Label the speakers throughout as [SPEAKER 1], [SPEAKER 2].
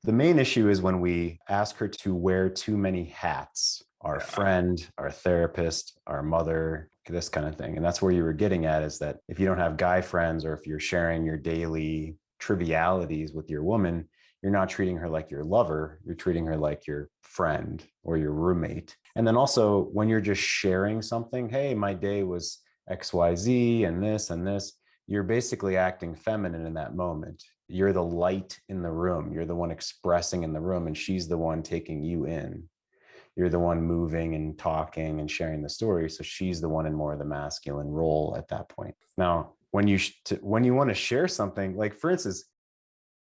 [SPEAKER 1] The main issue is when we ask her to wear too many hats, our
[SPEAKER 2] Yeah.
[SPEAKER 1] friend, our therapist, our mother, this kind of thing. And that's where you were getting at, is that if you don't have guy friends, or if you're sharing your daily trivialities with your woman, you're not treating her like your lover, you're treating her like your friend or your roommate. And then also when you're just sharing something, hey, my day was XYZ and this, you're basically acting feminine in that moment. You're the light in the room. You're the one expressing in the room, and she's the one taking you in. You're the one moving and talking and sharing the story. So she's the one in more of the masculine role at that point. Now, when you want to share something, like for instance,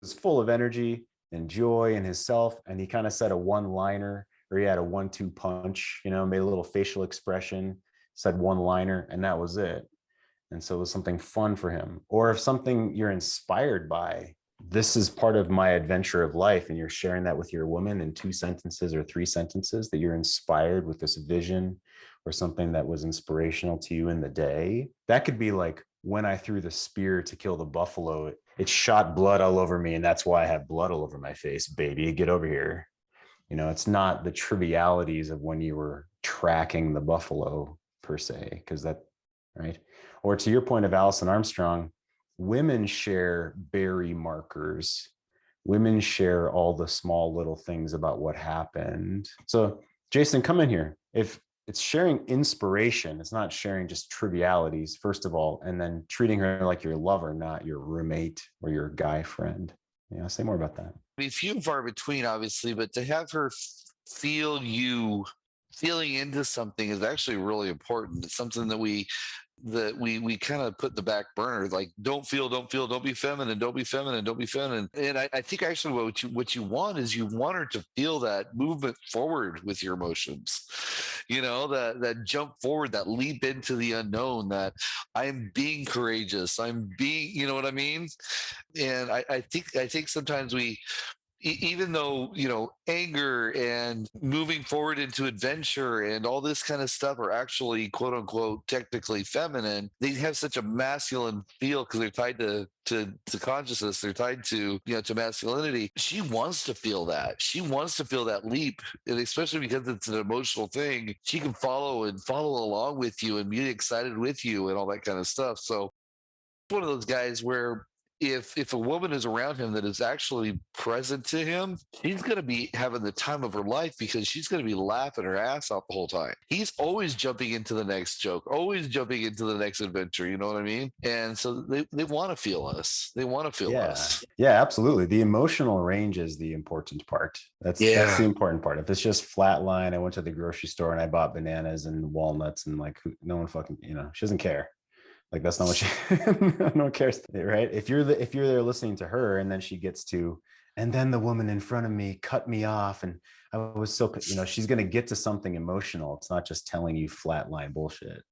[SPEAKER 1] is full of energy and joy in himself, and he kind of said a one-liner, or he had a one-two punch, made a little facial expression, said one-liner, and that was it. And so it was something fun for him. Or if something you're inspired by, this is part of my adventure of life, and you're sharing that with your woman in 2 sentences or 3 sentences, that you're inspired with this vision or something that was inspirational to you in the day. That could be like, when I threw the spear to kill the buffalo, it shot blood all over me, and that's why I have blood all over my face, baby. Get over here. It's not the trivialities of when you were tracking the buffalo per se, because that, right? Or to your point of Alison Armstrong, women share berry markers. Women share all the small little things about what happened. So, Jason, come in here. If it's sharing inspiration, it's not sharing just trivialities, first of all, and then treating her like your lover, not your roommate or your guy friend. Yeah, say more about that.
[SPEAKER 2] Mean, few and far between, obviously, but to have her feel you feeling into something is actually really important. It's something that we kind of put in the back burner, like don't feel, don't be feminine, don't be feminine, don't be feminine. And I think actually what you want is you want her to feel that movement forward with your emotions, that jump forward, that leap into the unknown, that I'm being courageous, I'm being, you know what I mean? And I think sometimes even though anger and moving forward into adventure and all this kind of stuff are actually quote unquote technically feminine, they have such a masculine feel because they're tied to consciousness, they're tied to masculinity. She wants to feel that, she wants to feel that leap, and especially because it's an emotional thing, she can follow along with you and be excited with you and all that kind of stuff. So one of those guys where if a woman is around him that is actually present to him, she's going to be having the time of her life because she's going to be laughing her ass off the whole time. He's always jumping into the next joke, always jumping into the next adventure. You know what I mean? And so they want to feel us. They want to feel
[SPEAKER 1] Yeah.
[SPEAKER 2] us.
[SPEAKER 1] Yeah, absolutely. The emotional range is the important part. That's the
[SPEAKER 2] Yeah.
[SPEAKER 1] important part. If it's just flat line, I went to the grocery store and I bought bananas and walnuts, and like no one fucking, she doesn't care. Like that's not what she no one cares, right? If you're there listening to her, and then she gets to, and then the woman in front of me cut me off, and I was so, she's gonna get to something emotional. It's not just telling you flat line bullshit.